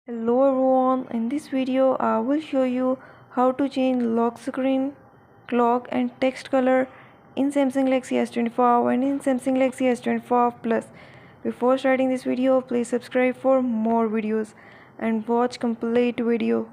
Hello everyone, in this video I will show you how to change lock screen, clock and text color in Samsung Galaxy S25 and in Samsung Galaxy S25 Plus. Before starting this video, please subscribe for more videos and watch complete video.